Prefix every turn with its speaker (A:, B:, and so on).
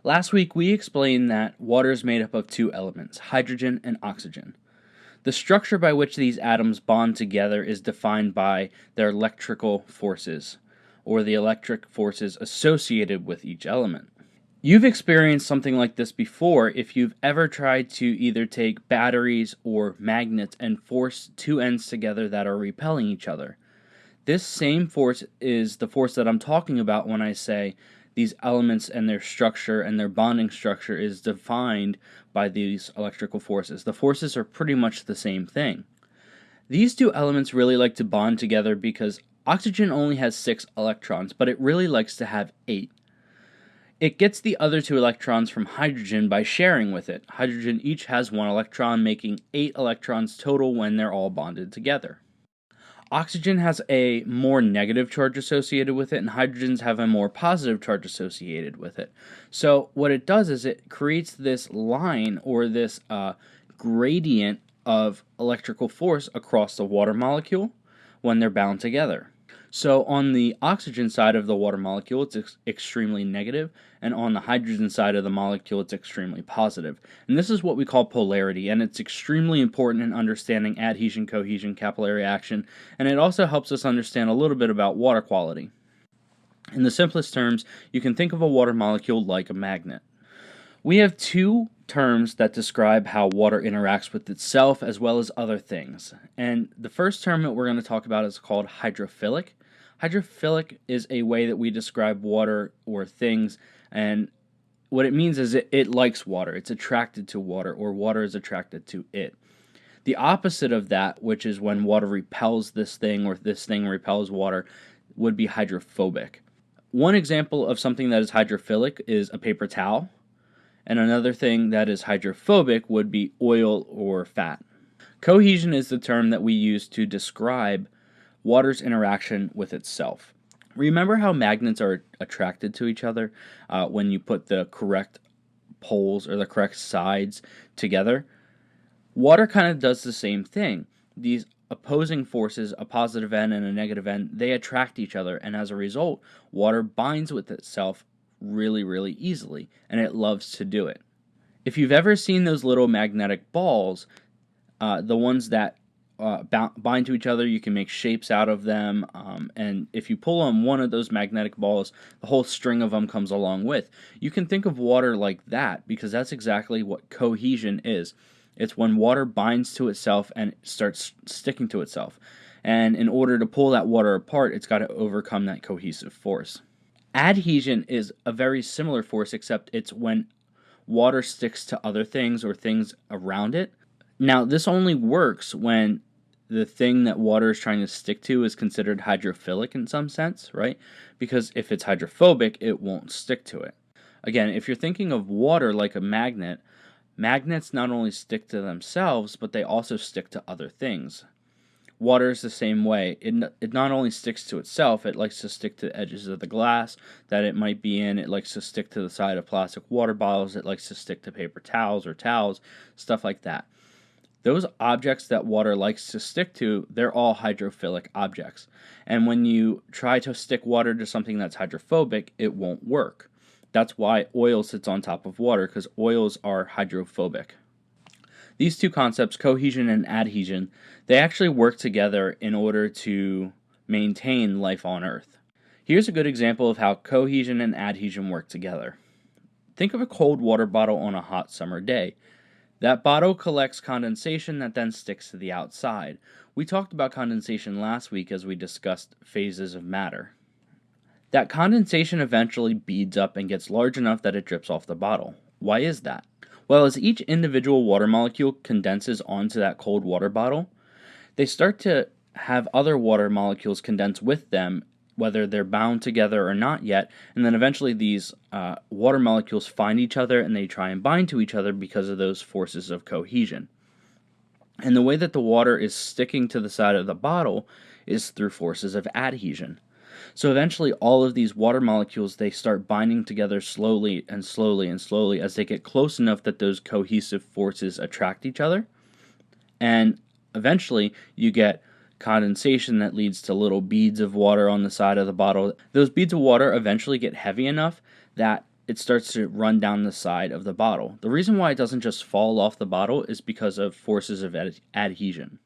A: Last week we explained that water is made up of two elements, hydrogen and oxygen. The structure by which these atoms bond together is defined by their electrical forces, or the electric forces associated with each element. You've experienced something like this before if you've ever tried to either take batteries or magnets and force two ends together that are repelling each other. This same force is the force that I'm talking about when I say these elements and their structure and their bonding structure is defined by these electrical forces. The forces are pretty much the same thing. These two elements really like to bond together because oxygen only has 6 electrons, but it really likes to have 8. It gets the other 2 electrons from hydrogen by sharing with it. Hydrogen each has 1 electron, making 8 electrons total when they're all bonded together. Oxygen has a more negative charge associated with it, and hydrogens have a more positive charge associated with it. So what it does is it creates this line or this gradient of electrical force across the water molecule when they're bound together. So on the oxygen side of the water molecule, it's extremely negative, and on the hydrogen side of the molecule, it's extremely positive. And this is what we call polarity, and it's extremely important in understanding adhesion, cohesion, capillary action, and it also helps us understand a little bit about water quality. In the simplest terms, you can think of a water molecule like a magnet. We have two terms that describe how water interacts with itself as well as other things. And the first term that we're going to talk about is called hydrophilic. Hydrophilic is a way that we describe water or things, and what it means is it likes water, it's attracted to water, or water is attracted to it. The opposite of that, which is when water repels this thing or this thing repels water, would be hydrophobic. One example of something that is hydrophilic is a paper towel, and another thing that is hydrophobic would be oil or fat. Cohesion is the term that we use to describe water's interaction with itself. Remember how magnets are attracted to each other when you put the correct poles or the correct sides together? Water kind of does the same thing. These opposing forces, a positive end and a negative end, they attract each other, and as a result, water binds with itself really, really easily, and it loves to do it. If you've ever seen those little magnetic balls, the ones that bind to each other, you can make shapes out of them, and if you pull on one of those magnetic balls, the whole string of them comes along with. You can think of water like that because that's exactly what cohesion is. It's when water binds to itself and it starts sticking to itself. And in order to pull that water apart, it's got to overcome that cohesive force. Adhesion is a very similar force, except it's when water sticks to other things or things around it. Now, this only works when the thing that water is trying to stick to is considered hydrophilic in some sense, right? Because if it's hydrophobic, it won't stick to it. Again, if you're thinking of water like a magnet, magnets not only stick to themselves, but they also stick to other things. Water is the same way. It not only sticks to itself, it likes to stick to the edges of the glass that it might be in. It likes to stick to the side of plastic water bottles. It likes to stick to paper towels or towels, stuff like that. Those objects that water likes to stick to, they're all hydrophilic objects. And when you try to stick water to something that's hydrophobic, it won't work. That's why oil sits on top of water, because oils are hydrophobic. These two concepts, cohesion and adhesion, they actually work together in order to maintain life on Earth. Here's a good example of how cohesion and adhesion work together. Think of a cold water bottle on a hot summer day. That bottle collects condensation that then sticks to the outside. We talked about condensation last week as we discussed phases of matter. That condensation eventually beads up and gets large enough that it drips off the bottle. Why is that? Well, as each individual water molecule condenses onto that cold water bottle, they start to have other water molecules condense with them, whether they're bound together or not yet, and then eventually these water molecules find each other and they try and bind to each other because of those forces of cohesion. And the way that the water is sticking to the side of the bottle is through forces of adhesion. So eventually all of these water molecules, they start binding together slowly and slowly and slowly as they get close enough that those cohesive forces attract each other. And eventually you get condensation that leads to little beads of water on the side of the bottle. Those beads of water eventually get heavy enough that it starts to run down the side of the bottle. The reason why it doesn't just fall off the bottle is because of forces of adhesion.